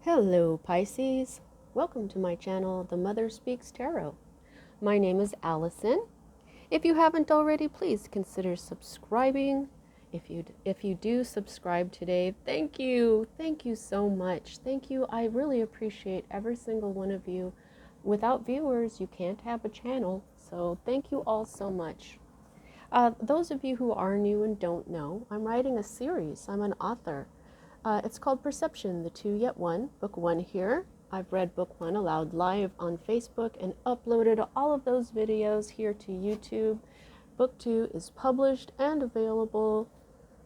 Hello Pisces, welcome to my channel, The Mother Speaks Tarot. My name is Allison. If you haven't already, please consider subscribing. If you do subscribe today, thank you so much. Thank you. I really appreciate every single one of you. Without viewers, you can't have a channel, so thank you all so much. Those of you who are new and don't know, I'm writing a series. I'm an author. It's called Perception, the Two Yet One, book one here. I've read book one aloud live on Facebook and uploaded all of those videos here to YouTube. Book two is published and available.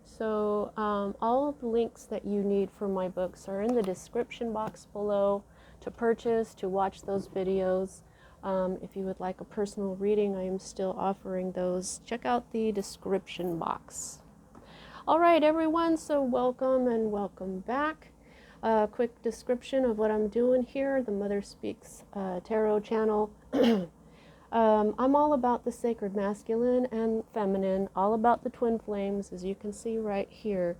So all of the links that you need for my books are in the description box below to purchase, to watch those videos. If you would like a personal reading, I am still offering those. Check out the description box. All right, everyone, so welcome and welcome back. Quick description of what I'm doing here, the Mother Speaks Tarot channel. I'm all about the sacred masculine and feminine, all about the twin flames, as you can see right here.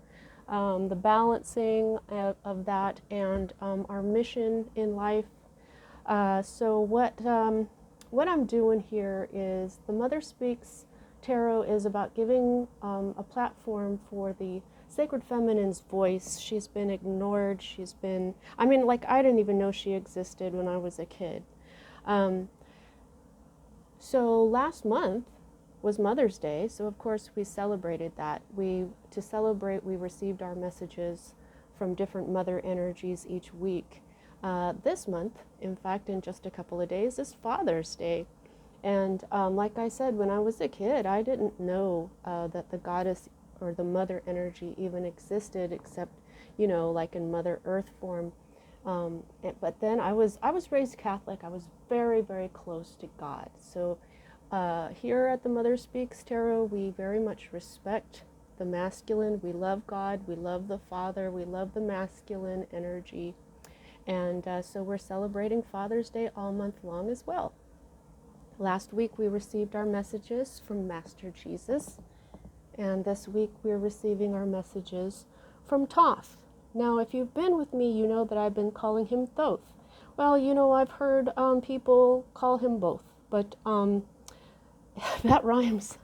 The balancing of that and our mission in life. So what I'm doing here is the Mother Speaks Tarot is about giving a platform for the sacred feminine's voice. She's been ignored. I didn't even know she existed when I was a kid. So last month was Mother's Day, so of course we celebrated that. To celebrate, we received our messages from different mother energies each week. This month, in fact, in just a couple of days, is Father's Day. And like I said, when I was a kid, I didn't know that the goddess or the mother energy even existed, except, like in Mother Earth form. But then I was raised Catholic. I was very, very close to God. So here at the Mother Speaks Tarot, we very much respect the masculine. We love God. We love the Father. We love the masculine energy. And so we're celebrating Father's Day all month long as well. Last week we received our messages from Master Jesus, and this week we're receiving our messages from Thoth. Now, if you've been with me, you know that I've been calling him Thoth. Well, I've heard people call him both, but that rhymes.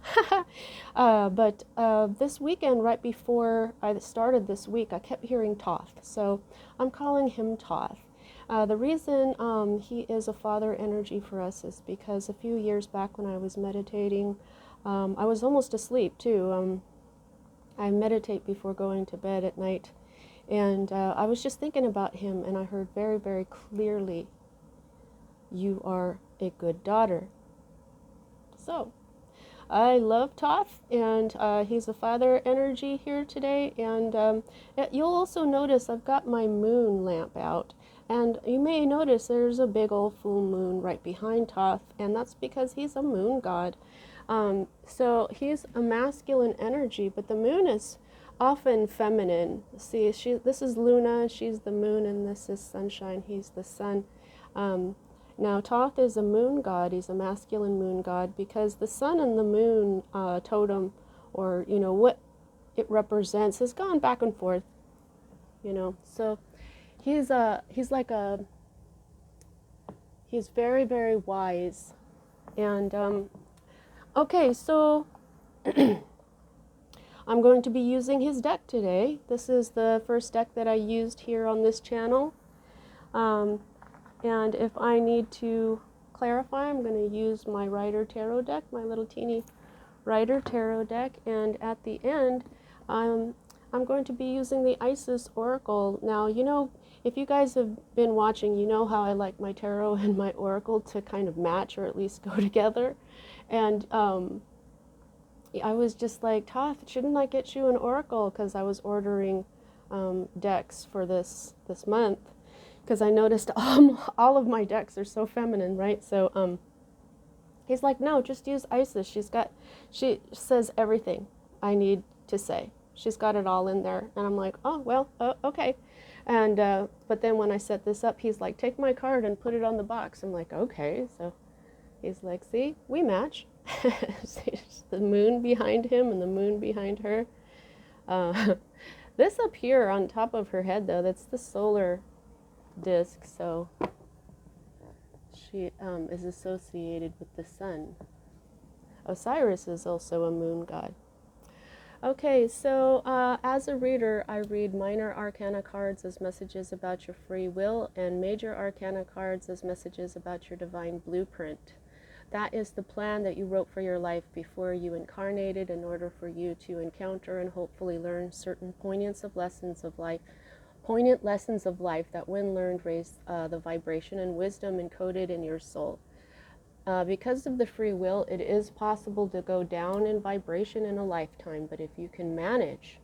But this weekend, right before I started this week, I kept hearing Thoth, so I'm calling him Thoth. The reason he is a father energy for us is because a few years back when I was meditating, I was almost asleep too. I meditate before going to bed at night, and I was just thinking about him, and I heard very, very clearly, "You are a good daughter." So I love Thoth, and he's a father energy here today. And you'll also notice I've got my moon lamp out, and you may notice there's a big old full moon right behind Thoth, and that's because he's a moon god. So he's a masculine energy, but the moon is often feminine. See, this is Luna, she's the moon, and this is Sunshine, he's the sun. Now, Thoth is a moon god. He's a masculine moon god because the sun and the moon totem, or what it represents, has gone back and forth. So he's very, very wise. And okay, so I'm going to be using his deck today. This is the first deck that I used here on this channel. And if I need to clarify, I'm going to use my Rider Tarot deck, my little teeny Rider Tarot deck. And at the end, I'm going to be using the Isis Oracle. Now, if you guys have been watching, you know how I like my tarot and my oracle to kind of match or at least go together. And I was just like, Thoth, shouldn't I get you an oracle? Because I was ordering decks for this month. Because I noticed all of my decks are so feminine, right? So he's like, no, just use Isis. She says everything I need to say. She's got it all in there. And I'm like, oh, well, okay. And but then when I set this up, he's like, take my card and put it on the box. I'm like, okay. So he's like, see, we match. The moon behind him and the moon behind her. This up here on top of her head, though, that's the solar disk, so she is associated with the sun. Osiris is also a moon god. Okay, so as a reader, I read minor arcana cards as messages about your free will and major arcana cards as messages about your divine blueprint. That is the plan that you wrote for your life before you incarnated in order for you to encounter and hopefully learn certain poignant lessons of life that when learned raise the vibration and wisdom encoded in your soul. Because of the free will, it is possible to go down in vibration in a lifetime, but if you can manage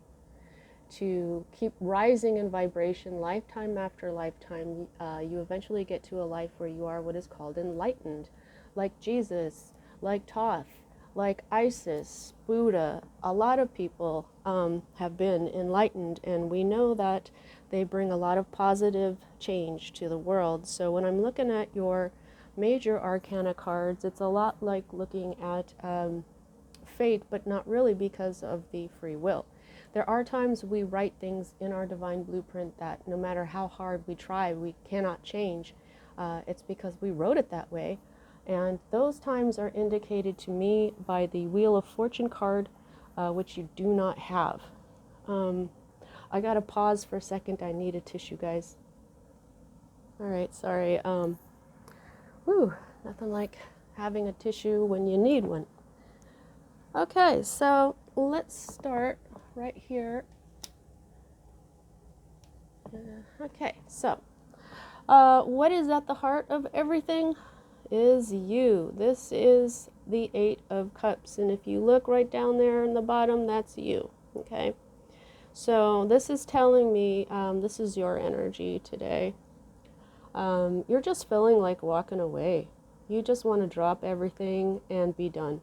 to keep rising in vibration lifetime after lifetime, you eventually get to a life where you are what is called enlightened, like Jesus, like Thoth, like Isis, Buddha. A lot of people have been enlightened, and we know that they bring a lot of positive change to the world. So when I'm looking at your major arcana cards, it's a lot like looking at fate, but not really, because of the free will. There are times we write things in our divine blueprint that no matter how hard we try, we cannot change. It's because we wrote it that way. And those times are indicated to me by the Wheel of Fortune card, which you do not have. I got to pause for a second. I need a tissue, guys. All right, sorry. Whew, nothing like having a tissue when you need one. Okay, so let's start right here. Okay, so what is at the heart of everything is you. This is the Eight of Cups, and if you look right down there in the bottom, that's you. Okay, so this is telling me this is your energy today. You're just feeling like walking away. You just want to drop everything and be done.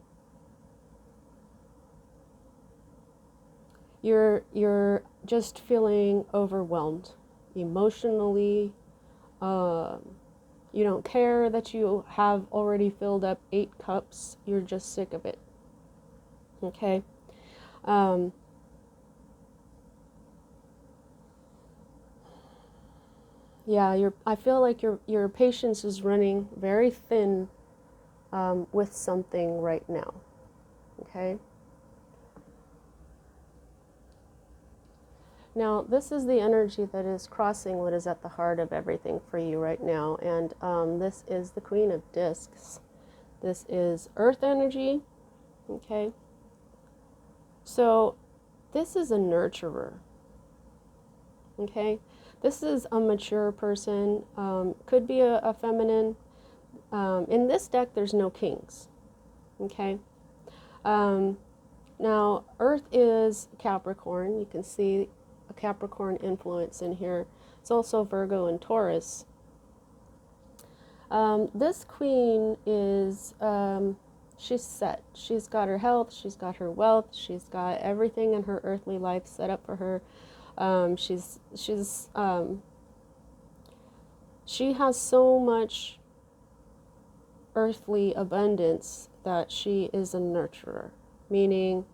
You're just feeling overwhelmed emotionally. You don't care that you have already filled up 8 cups. You're just sick of it. Okay. Yeah, I feel like your patience is running very thin with something right now. Okay. Now, this is the energy that is crossing what is at the heart of everything for you right now, and this is the Queen of Discs. This is Earth energy. Okay. So, this is a nurturer. Okay. This is a mature person, could be a feminine. In this deck, there's no kings, okay? Now, Earth is Capricorn. You can see a Capricorn influence in here. It's also Virgo and Taurus. This queen is, she's set. She's got her health, she's got her wealth, she's got everything in her earthly life set up for her. She has so much earthly abundance that she is a nurturer, meaning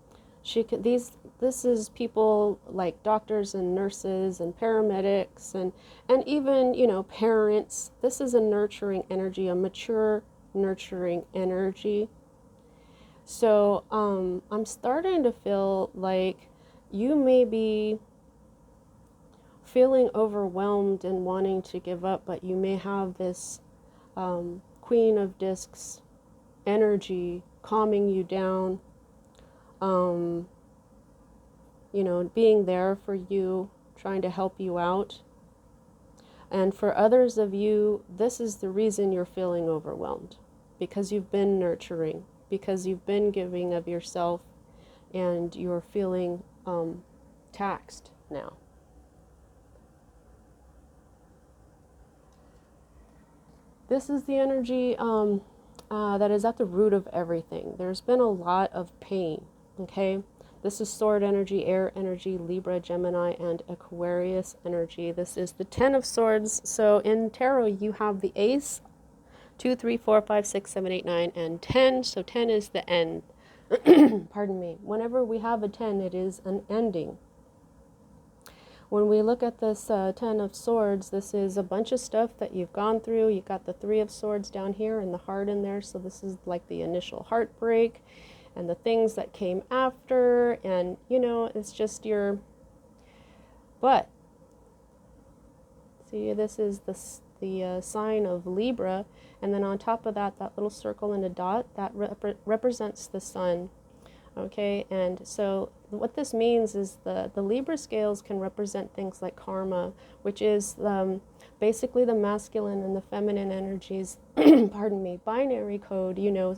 this is people like doctors and nurses and paramedics and even, parents. This is a nurturing energy, a mature nurturing energy. So I'm starting to feel like you may be feeling overwhelmed and wanting to give up, but you may have this Queen of Discs energy calming you down, being there for you, trying to help you out. And for others of you, this is the reason you're feeling overwhelmed, because you've been nurturing, because you've been giving of yourself, and you're feeling taxed now. This is the energy that is at the root of everything. There's been a lot of pain, okay? This is Sword energy, Air energy, Libra, Gemini, and Aquarius energy. This is the 10 of Swords. So in Tarot, you have the Ace, 2, 3, 4, 5, 6, 7, 8, 9, and 10. So 10 is the end. Pardon me. Whenever we have a 10, it is an ending. When we look at this Ten of Swords, this is a bunch of stuff that you've gone through. You got the Three of Swords down here and the heart in there. So this is like the initial heartbreak and the things that came after. And, you know, it's just your... But, see, this is the sign of Libra. And then on top of that, that little circle and a dot, that represents the sun. Okay, and so what this means is the Libra scales can represent things like karma, which is basically the masculine and the feminine energies, pardon me, binary code, you know,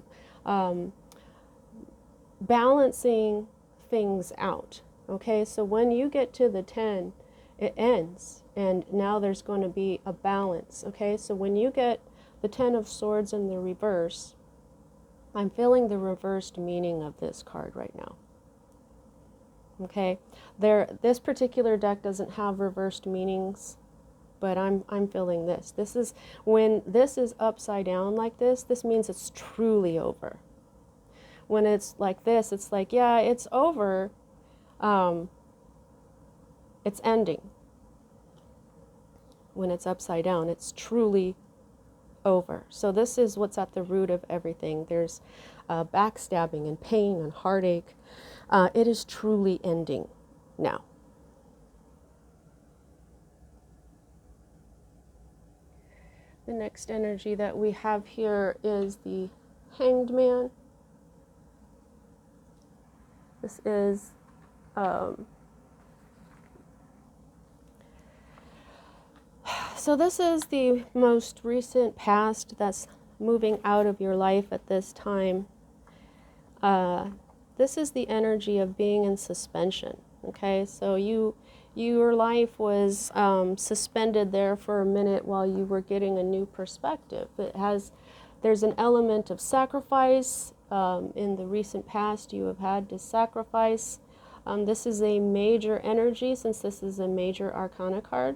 balancing things out. Okay, so when you get to the 10, it ends, and now there's going to be a balance. Okay, so when you get the 10 of Swords in the reverse, I'm feeling the reversed meaning of this card right now. Okay, this particular deck doesn't have reversed meanings, but I'm feeling this. This is when this is upside down like this. This means it's truly over. When it's like this, it's like, yeah, it's over. It's ending. When it's upside down, it's truly over. So this is what's at the root of everything. There's backstabbing and pain and heartache. It is truly ending now. The next energy that we have here is the Hanged Man. This is so this is the most recent past that's moving out of your life at this time. This is the energy of being in suspension. Okay, so your life was suspended there for a minute while you were getting a new perspective. There's an element of sacrifice. In the recent past, you have had to sacrifice. This is a major energy, since this is a major arcana card.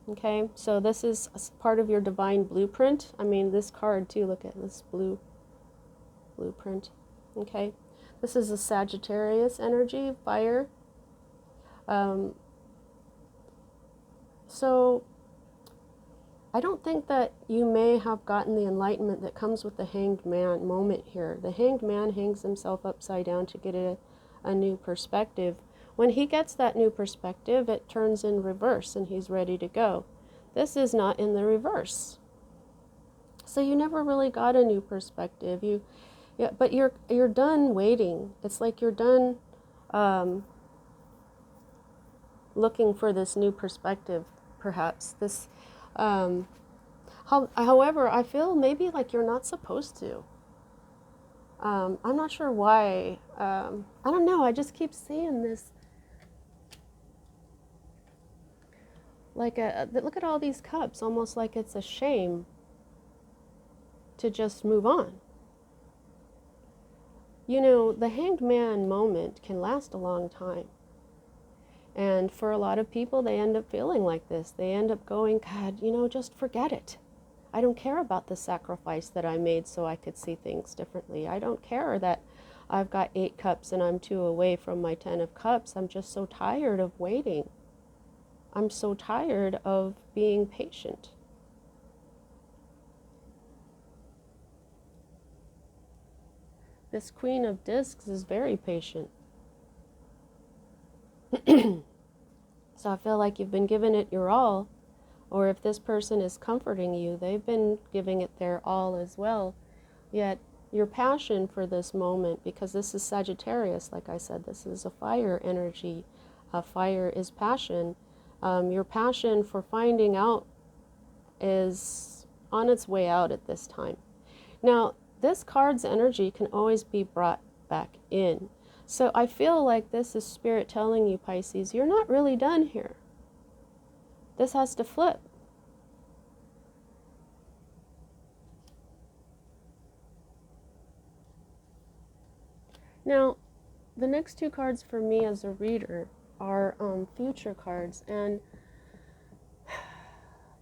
Okay, so this is part of your divine blueprint. I mean, this card too, look at this blueprint. Okay, this is a Sagittarius energy, fire. So I don't think that you may have gotten the enlightenment that comes with the Hanged Man moment here. The Hanged Man hangs himself upside down to get a new perspective. When he gets that new perspective, it turns in reverse and he's ready to go. This is not in the reverse. So you never really got a new perspective. But you're done waiting. It's like you're done looking for this new perspective, perhaps. However, I feel maybe like you're not supposed to. I'm not sure why. I don't know. I just keep seeing this. Like look at all these cups, almost like it's a shame to just move on. You know, the Hanged Man moment can last a long time. And for a lot of people, they end up feeling like this. They end up going, God, you know, just forget it. I don't care about the sacrifice that I made so I could see things differently. I don't care that I've got 8 cups and I'm 2 away from my 10 of cups. I'm just so tired of waiting. I'm so tired of being patient. This Queen of Discs is very patient. So I feel like you've been giving it your all, or if this person is comforting you, they've been giving it their all as well. Yet your passion for this moment, because this is Sagittarius, like I said, this is a fire energy. Fire is passion. Your passion for finding out is on its way out at this time. Now, this card's energy can always be brought back in. So I feel like this is Spirit telling you, Pisces, you're not really done here. This has to flip. Now, the next 2 cards for me as a reader are future cards, and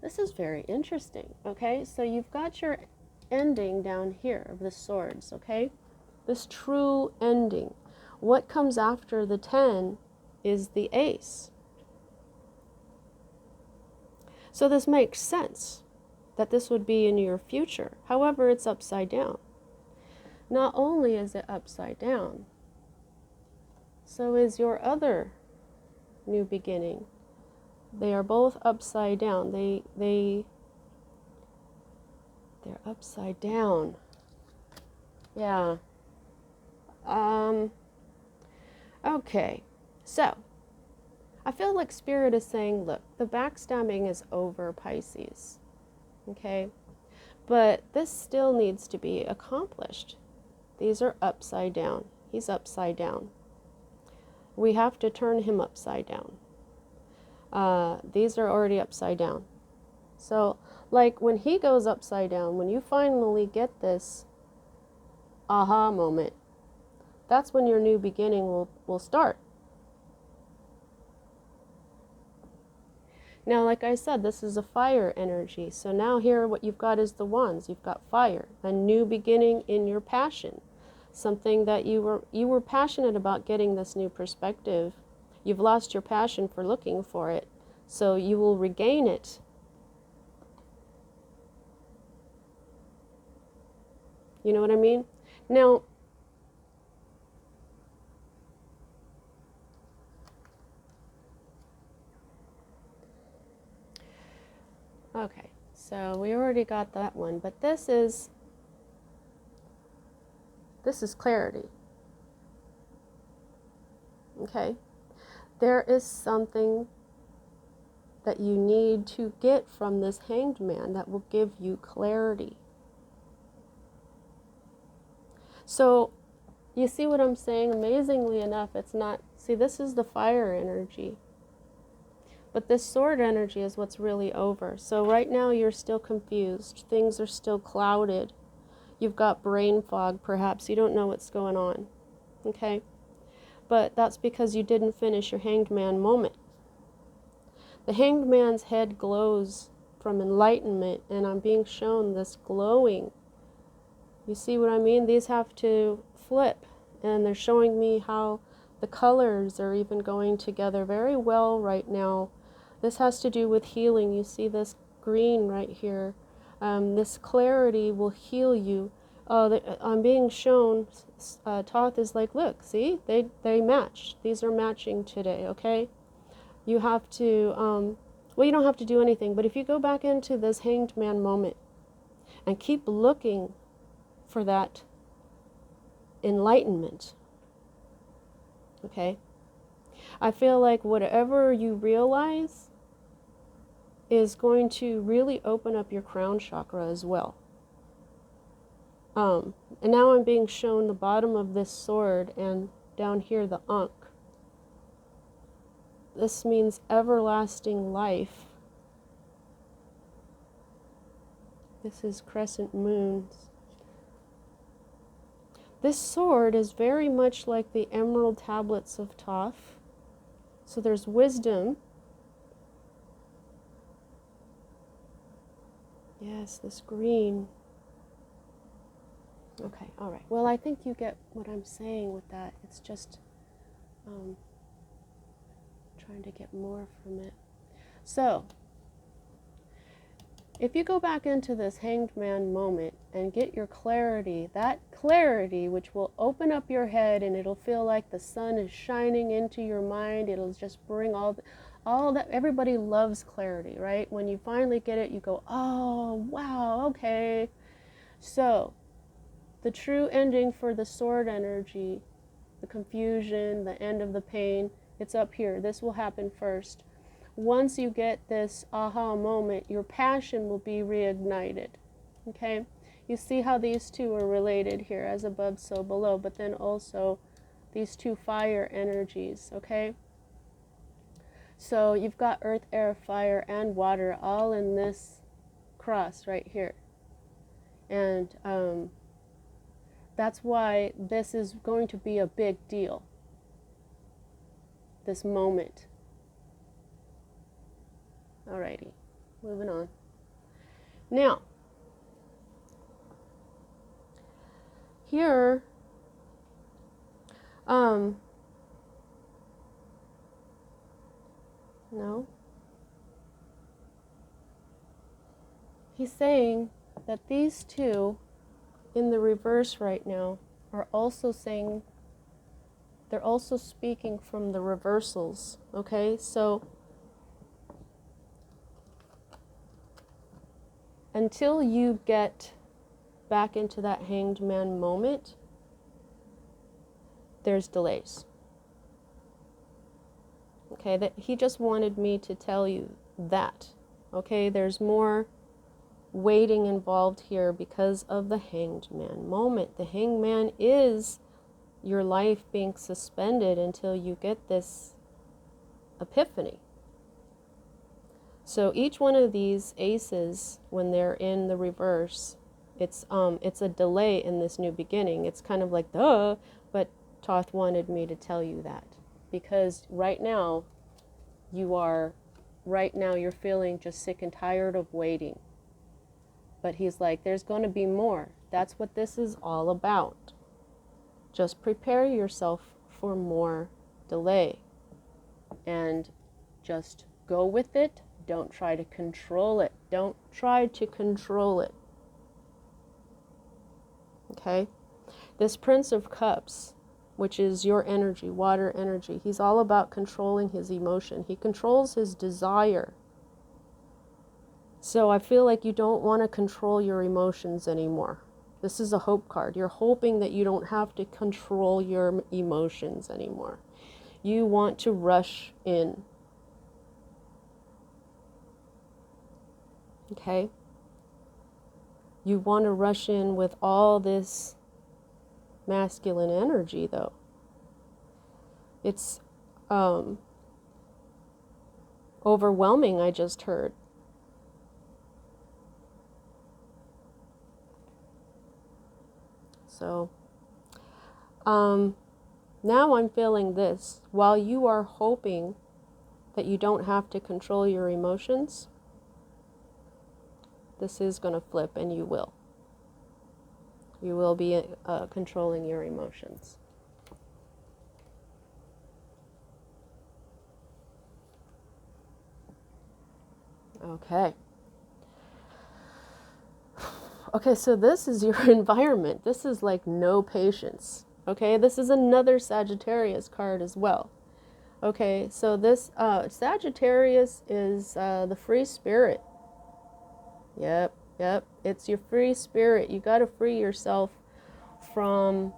this is very interesting. Okay, so you've got your ending down here of the swords. Okay, this true ending. What comes after the 10 is the Ace. So this makes sense that this would be in your future. However, it's upside down. Not only is it upside down, so is your other new beginning. They are both upside down. They're upside down. Yeah. Okay. So, I feel like Spirit is saying, look, the backstabbing is over, Pisces. Okay? But this still needs to be accomplished. These are upside down. He's upside down. We have to turn him upside down. These are already upside down. So, like when he goes upside down, when you finally get this aha moment, that's when your new beginning will start. Now, like I said, this is a fire energy. So now here what you've got is the wands. You've got fire, a new beginning in your passion. Something that you were passionate about, getting this new perspective. You've lost your passion for looking for it. So you will regain it. You know what I mean? Now, okay, so we already got that one, but this is clarity. Okay? There is something that you need to get from this Hanged Man that will give you clarity. So, you see what I'm saying? Amazingly enough, it's not, see, this is the fire energy. But this sword energy is what's really over. So right now you're still confused. Things are still clouded. You've got brain fog, perhaps. You don't know what's going on. Okay? But that's because you didn't finish your Hanged Man moment. The Hanged Man's head glows from enlightenment, and I'm being shown this glowing. You see what I mean? These have to flip, and they're showing me how the colors are even going together very well right now. This has to do with healing. You see this green right here. This clarity will heal you. I'm being shown, Thoth is like, look, see, they match. These are matching today, okay? You have to, well, you don't have to do anything, but if you go back into this Hanged Man moment and keep looking for that enlightenment, okay? I feel like whatever you realize is going to really open up your crown chakra as well. And now I'm being shown the bottom of this sword and down here the Ankh. This means everlasting life. This is crescent moons. This sword is very much like the emerald tablets of Thoth. So there's wisdom. Yes, this green. Okay, all right. Well, I think you get what I'm saying with that. It's just trying to get more from it. So, if you go back into this Hanged Man moment and get your clarity, that clarity which will open up your head and it'll feel like the sun is shining into your mind, it'll just bring all that. Everybody loves clarity, right? When you finally get it, you go, oh, wow, okay. So, the true ending for the sword energy, the confusion, the end of the pain, it's up here. This will happen first. Once you get this aha moment, your passion will be reignited. Okay? You see how these two are related here, as above, so below, but then also these two fire energies, okay? So you've got earth, air, fire, and water all in this cross right here. And that's why this is going to be a big deal, this moment. Alrighty, moving on. Now, here, No. He's saying that these two in the reverse right now are also saying, they're also speaking from the reversals, okay? So until you get back into that hanged man moment, there's delays. Okay, that he just wanted me to tell you that. Okay, there's more waiting involved here because of the hanged man moment. The hanged man is your life being suspended until you get this epiphany. So each one of these aces, when they're in the reverse, it's a delay in this new beginning. It's kind of like, duh, but Thoth wanted me to tell you that. Because right now you're feeling just sick and tired of waiting. But he's like, there's going to be more. That's what this is all about. Just prepare yourself for more delay. And just go with it. Don't try to control it. Don't try to control it. Okay? This Prince of Cups, which is your energy, water energy, he's all about controlling his emotion. He controls his desire. So I feel like you don't want to control your emotions anymore. This is a hope card. You're hoping that you don't have to control your emotions anymore. You want to rush in. Okay? You want to rush in with all this masculine energy, though. It's overwhelming, I just heard. So, now I'm feeling this. While you are hoping that you don't have to control your emotions, this is going to flip, and you will. You will be controlling your emotions. Okay. Okay, so this is your environment. This is like no patience. Okay, this is another Sagittarius card as well. Okay, so this Sagittarius is the free spirit. Yep. It's your free spirit. You got to free yourself from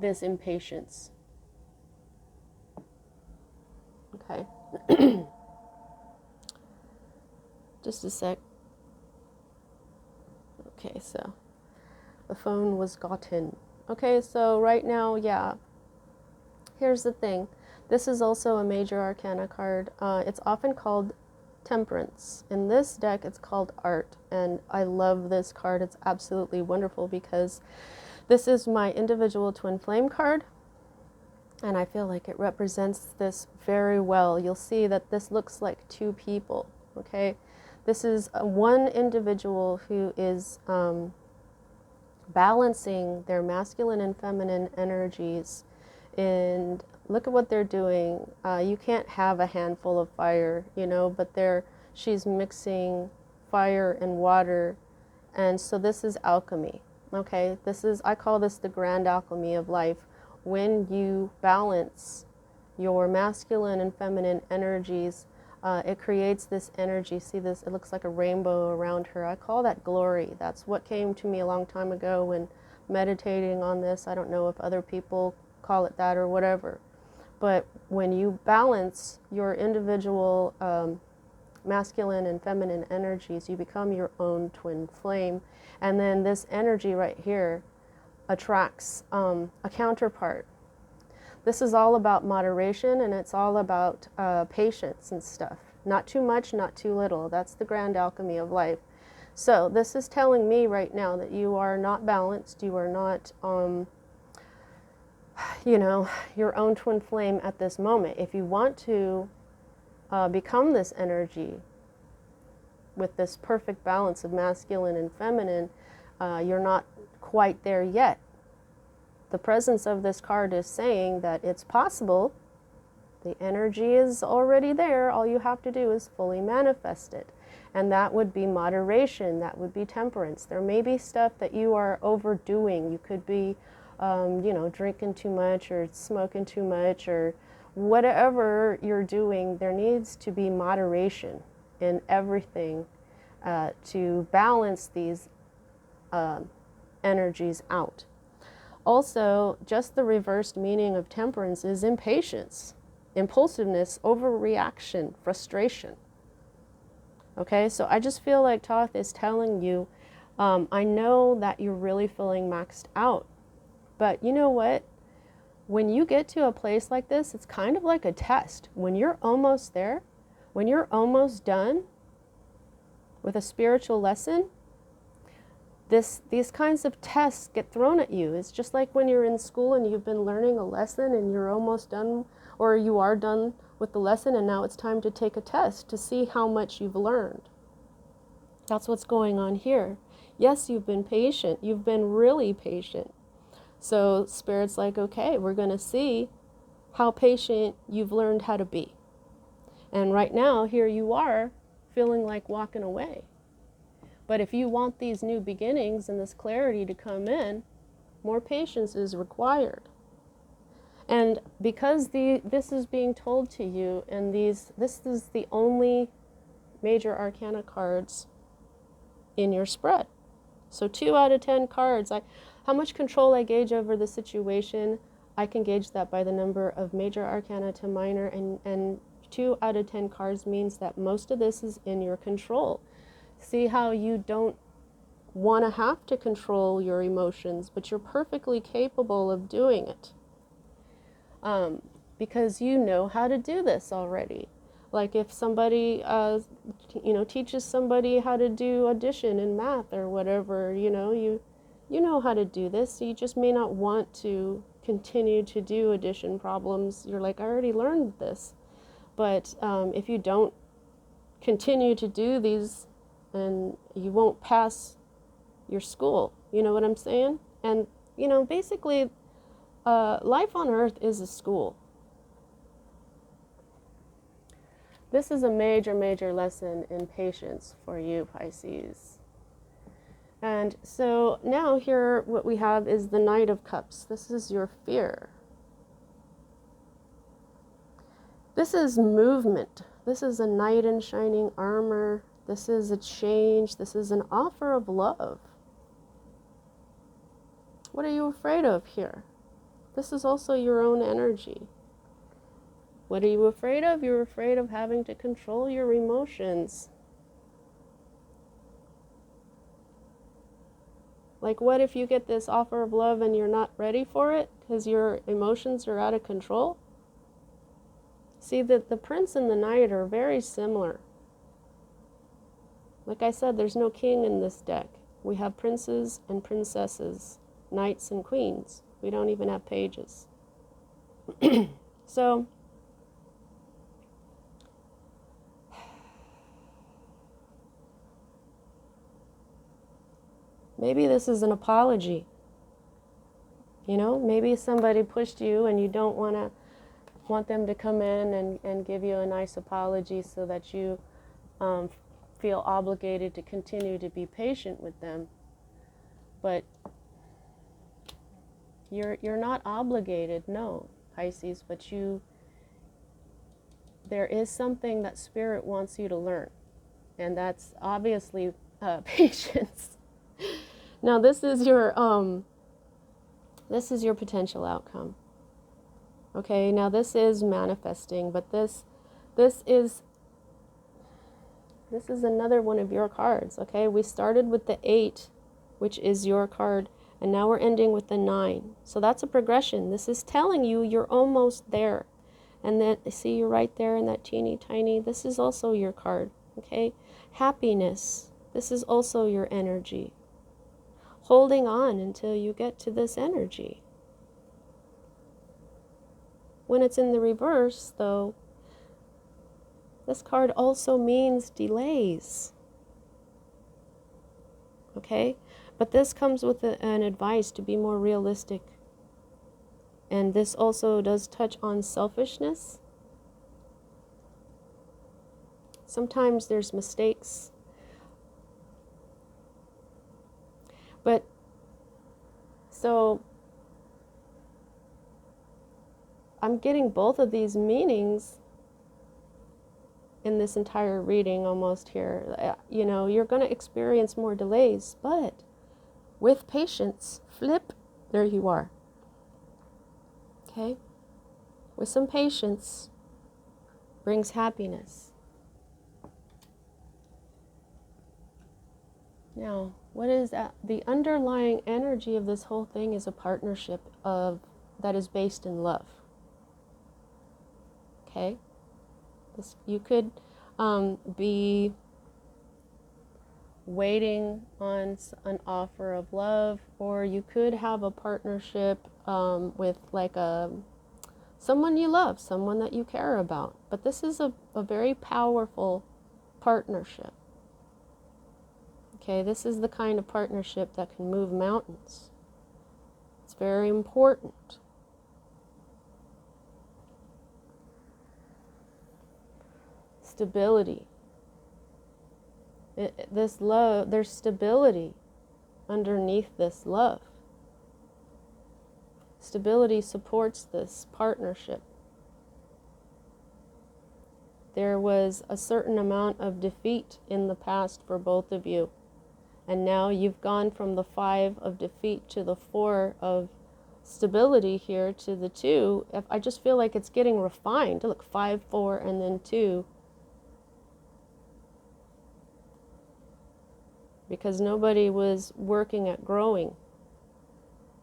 this impatience. Okay. Just a sec. Okay, so the phone was gotten. Okay, so right now, yeah. Here's the thing. This is also a major arcana card. It's often called Temperance. In this deck, it's called Art, and I love this card. It's absolutely wonderful because this is my individual twin flame card, and I feel like it represents this very well. You'll see that this looks like two people, okay? This is one individual who is balancing their masculine and feminine energies, and look at what they're doing. You can't have a handful of fire, but she's mixing fire and water, and so this is alchemy. Okay, I call this the grand alchemy of life. When you balance your masculine and feminine energies, it creates this energy. See this? It looks like a rainbow around her. I call that glory. That's what came to me a long time ago when meditating on this. I don't know if other people call it that or whatever. But when you balance your individual masculine and feminine energies, you become your own twin flame. And then this energy right here attracts a counterpart. This is all about moderation, and it's all about patience and stuff. Not too much, not too little. That's the grand alchemy of life. So this is telling me right now that you are not balanced. You are not your own twin flame at this moment. If you want to become this energy with this perfect balance of masculine and feminine, you're not quite there yet. The presence of this card is saying that it's possible, The energy is already there. All you have to do is fully manifest it. And that would be moderation. That would be temperance. There may be stuff that you are overdoing. You could be, drinking too much or smoking too much or whatever you're doing. There needs to be moderation in everything to balance these energies out. Also, just the reversed meaning of temperance is impatience, impulsiveness, overreaction, frustration. Okay, so I just feel like Thoth is telling you, I know that you're really feeling maxed out, but you know what? When you get to a place like this, it's kind of like a test. When you're almost there, when you're almost done with a spiritual lesson, these kinds of tests get thrown at you. It's just like when you're in school and you've been learning a lesson and you're almost done, or you are done with the lesson, and now it's time to take a test to see how much you've learned. That's what's going on here. Yes, you've been patient. You've been really patient. So Spirit's like, okay, we're going to see how patient you've learned how to be. And right now, here you are feeling like walking away. But if you want these new beginnings and this clarity to come in, more patience is required. And because this is being told to you, and this is the only major arcana cards in your spread. So 2 out of 10 cards, how much control I gauge over the situation, I can gauge that by the number of major arcana to minor, and 2 out of 10 cards means that most of this is in your control. See how you don't want to have to control your emotions, but you're perfectly capable of doing it. Because you know how to do this already. Like if somebody, teaches somebody how to do addition in math or whatever, you know how to do this. So you just may not want to continue to do addition problems. You're like, I already learned this. But if you don't continue to do these, and you won't pass your school, you know what I'm saying? And, basically, life on Earth is a school. This is a major, major lesson in patience for you, Pisces. And so now here what we have is the Knight of Cups. This is your fear. This is movement. This is a knight in shining armor. This is a change. This is an offer of love. What are you afraid of here? This is also your own energy. What are you afraid of? You're afraid of having to control your emotions. Like, what if you get this offer of love and you're not ready for it because your emotions are out of control? See, that the Prince and the Knight are very similar. Like I said, there's no king in this deck. We have princes and princesses, knights and queens. We don't even have pages. So, maybe this is an apology. Maybe somebody pushed you and you don't want them to come in and give you a nice apology so that you feel obligated to continue to be patient with them. But you're not obligated, no, Pisces, but there is something that Spirit wants you to learn, and that's obviously patience. Now this is your potential outcome. Okay, now this is manifesting, but this is another one of your cards. Okay, we started with the 8, which is your card, and now we're ending with the 9. So that's a progression. This is telling you you're almost there. And then, see, you're right there in that teeny tiny, this is also your card. Okay, happiness, this is also your energy. Holding on until you get to this energy. When it's in the reverse, though, this card also means delays. Okay? But this comes with an advice to be more realistic. And this also does touch on selfishness Sometimes there's mistakes. But so I'm getting both of these meanings in this entire reading almost here. You know, you're going to experience more delays, but with patience, flip, there you are. Okay? With some patience brings happiness. Now, what is that? The underlying energy of this whole thing is a partnership that is based in love. Okay? You could be waiting on an offer of love, or you could have a partnership with like someone you love, someone that you care about. But this is a very powerful partnership. Okay, this is the kind of partnership that can move mountains. It's very important. Stability. This love, there's stability underneath this love. Stability supports this partnership. There was a certain amount of defeat in the past for both of you. And now you've gone from the 5 of defeat to the 4 of stability here to the 2. I just feel like it's getting refined. Look, 5, 4, and then 2. Because nobody was working at growing.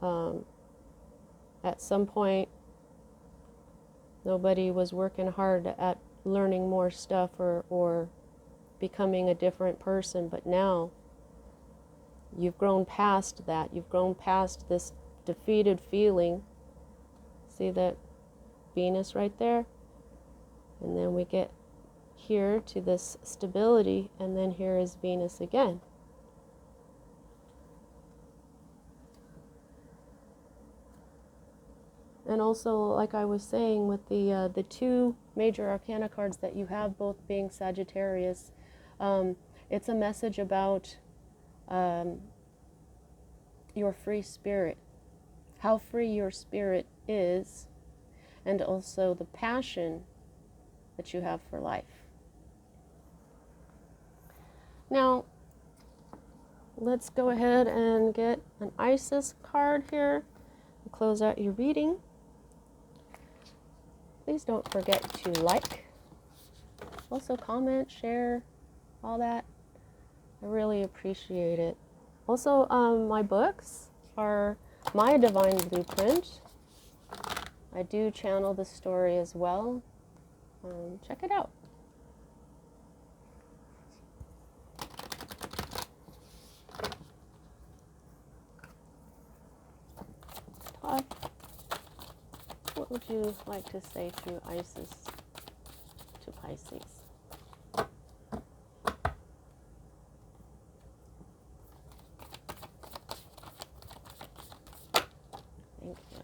At some point, nobody was working hard at learning more stuff or becoming a different person. But now, you've grown past that. You've grown past this defeated feeling. See that Venus right there? And then we get here to this stability, and then here is Venus again. And also, like I was saying, with the 2 major arcana cards that you have, both being Sagittarius, it's a message about your free spirit, how free your spirit is, and also the passion that you have for life. Now, let's go ahead and get an Isis card here and close out your reading. Please don't forget to like, also comment, share, all that. I really appreciate it. Also, my books are My Divine Blueprint. I do channel the story as well. Check it out. Thoth, what would you like to say through Isis to Pisces? Thank you.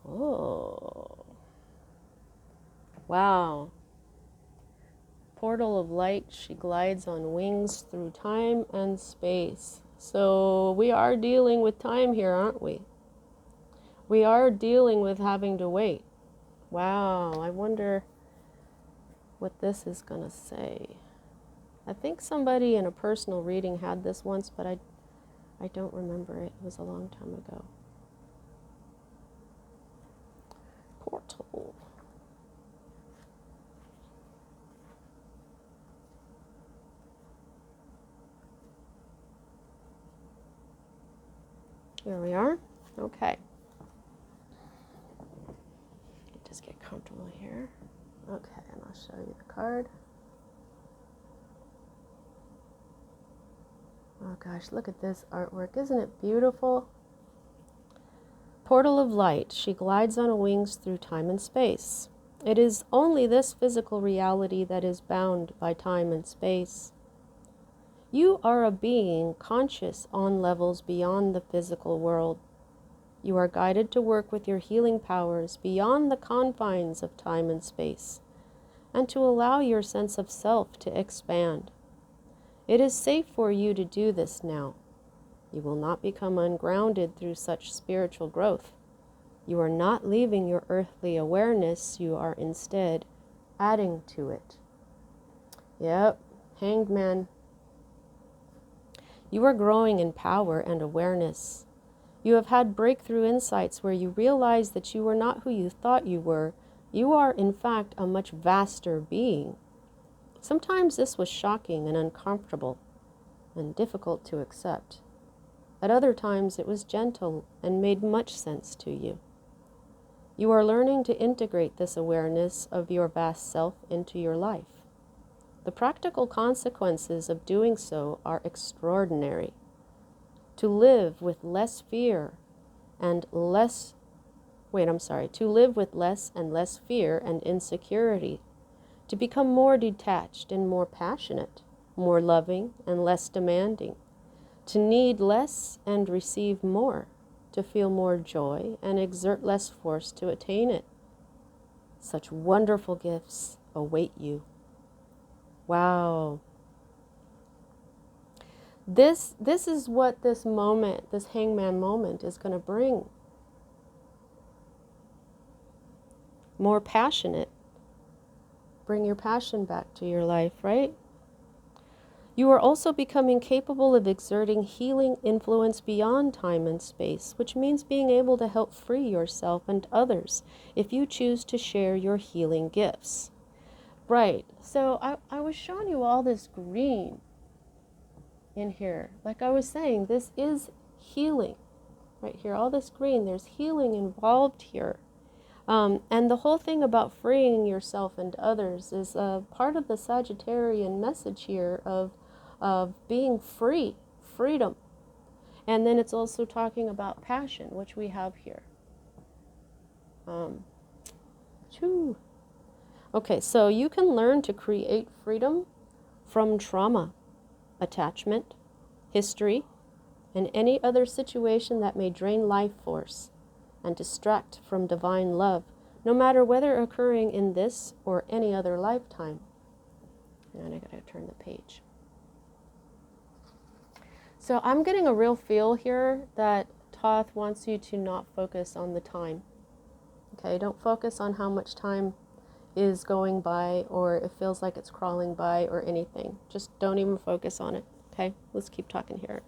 Oh. Wow. Portal of light, she glides on wings through time and space. So we are dealing with time here, aren't we? We are dealing with having to wait. Wow, I wonder what this is going to say. I think somebody in a personal reading had this once, but I don't remember it. It was a long time ago. Portal. Here we are. Okay. Just get comfortable here. Okay, and I'll show you the card. Oh gosh, look at this artwork. Isn't it beautiful? Portal of light. She glides on wings through time and space. It is only this physical reality that is bound by time and space. You are a being conscious on levels beyond the physical world. You are guided to work with your healing powers beyond the confines of time and space. and to allow your sense of self to expand. It is safe for you to do this now. You will not become ungrounded through such spiritual growth. You are not leaving your earthly awareness, you are instead adding to it. Yep, Hanged Man. You are growing in power and awareness. You have had breakthrough insights where you realize that you are not who you thought you were. You are, in fact, a much vaster being. Sometimes this was shocking and uncomfortable and difficult to accept. At other times it was gentle and made much sense to you. You are learning to integrate this awareness of your vast self into your life. The practical consequences of doing so are extraordinary. To live with less fear and less, to live with less and less fear and insecurity. To become more detached and more passionate, more loving and less demanding. To need less and receive more. To feel more joy and exert less force to attain it. Such wonderful gifts await you. Wow. This is what this moment, this hangman moment, is going to bring. More passionate. Bring your passion back to your life, right? You are also becoming capable of exerting healing influence beyond time and space, which means being able to help free yourself and others if you choose to share your healing gifts. Right, so I was showing you all this green in here. Like I was saying, this is healing. Right here, all this green, there's healing involved here. And the whole thing about freeing yourself and others is part of the Sagittarian message here of being free, freedom. And then it's also talking about passion, which we have here. Okay, so you can learn to create freedom from trauma, attachment, history, and any other situation that may drain life force and distract from divine love, no matter whether occurring in this or any other lifetime. And I gotta turn the page. So I'm getting a real feel here that Thoth wants you to not focus on the time. Okay, don't focus on how much time is going by or it feels like it's crawling by or anything. Just don't even focus on it. Okay, let's keep talking here.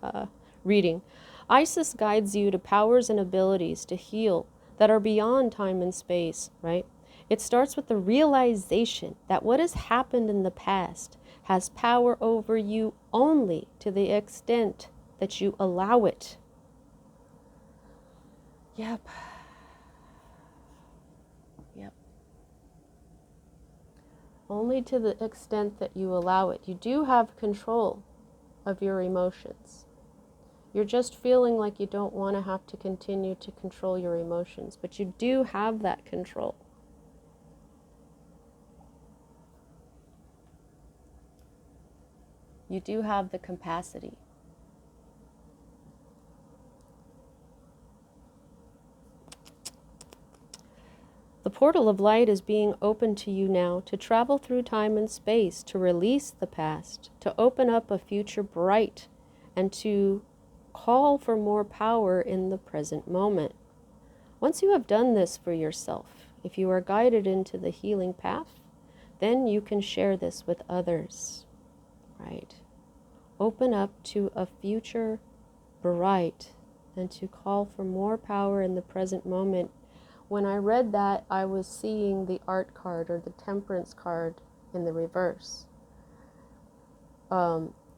Reading. Isis guides you to powers and abilities to heal that are beyond time and space, right? It starts with the realization that what has happened in the past has power over you only to the extent that you allow it. Yep. Only to the extent that you allow it. You do have control of your emotions. You're just feeling like you don't want to have to continue to control your emotions, but you do have that control. You do have the capacity. The portal of light is being opened to you now to travel through time and space, to release the past, to open up a future bright, and to call for more power in the present moment. Once you have done this for yourself, if you are guided into the healing path, then you can share this with others, right? Open up to a future bright and to call for more power in the present moment. When I read that, I was seeing the art card or the temperance card in the reverse.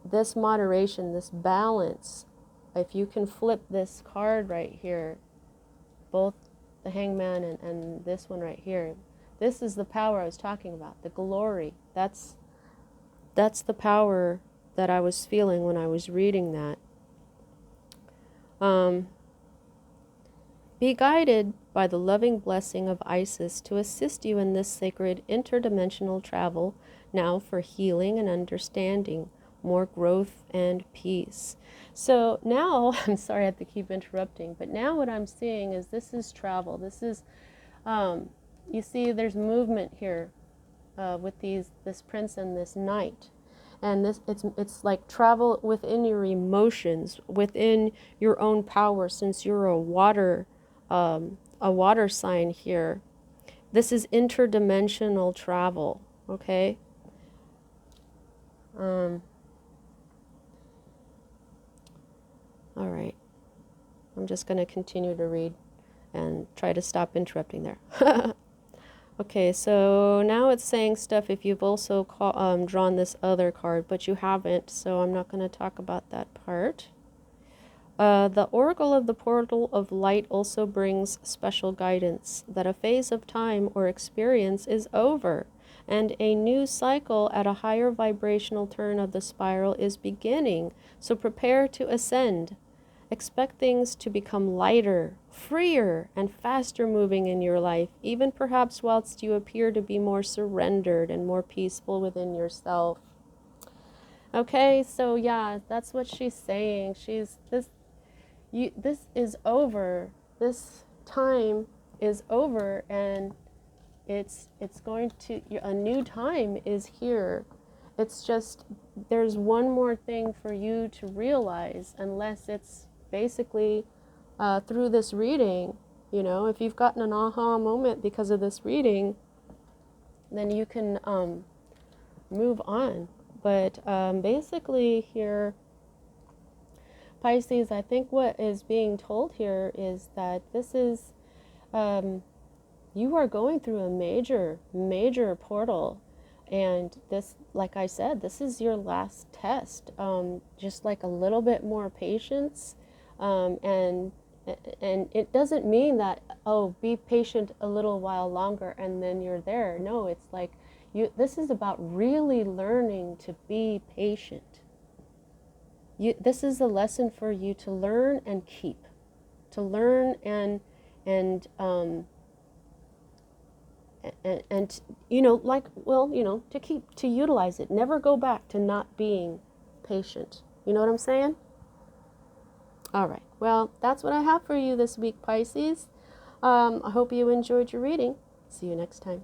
This moderation, this balance, if you can flip this card right here, both the hangman and this one right here, this is the power I was talking about, the glory. That's the power that I was feeling when I was reading that. Be guided by the loving blessing of Isis to assist you in this sacred interdimensional travel now for healing and understanding, more growth and peace. So now, I'm sorry I have to keep interrupting, but now what I'm seeing is this is travel. This is, you see there's movement here. with this prince and this knight. And it's like travel within your emotions, within your own power, since you're a water sign here. This is interdimensional travel, okay? All right. I'm just going to continue to read and try to stop interrupting there. Okay, so now it's saying stuff if you've also drawn this other card, but you haven't, so I'm not going to talk about that part. The oracle of the portal of light also brings special guidance that a phase of time or experience is over, and a new cycle at a higher vibrational turn of the spiral is beginning, so prepare to ascend. Expect things to become lighter, freer, and faster moving in your life, even perhaps whilst you appear to be more surrendered and more peaceful within yourself. Okay, so yeah, that's what she's saying. This is over. This time is over, and it's going to, a new time is here. It's just, there's one more thing for you to realize, unless it's basically through this reading. You know, if you've gotten an aha moment because of this reading, then you can move on. But basically here, Pisces, I think what is being told here is that this is, you are going through a major portal. And this, like I said, this is your last test. Just like a little bit more patience. And it doesn't mean that, oh, be patient a little while longer and then you're there. No, it's like, this is about really learning to be patient. This is a lesson for you to learn and keep. To learn and you know, like, well, you know, to utilize it. Never go back to not being patient. You know what I'm saying? All right. Well, that's what I have for you this week, Pisces. I hope you enjoyed your reading. See you next time.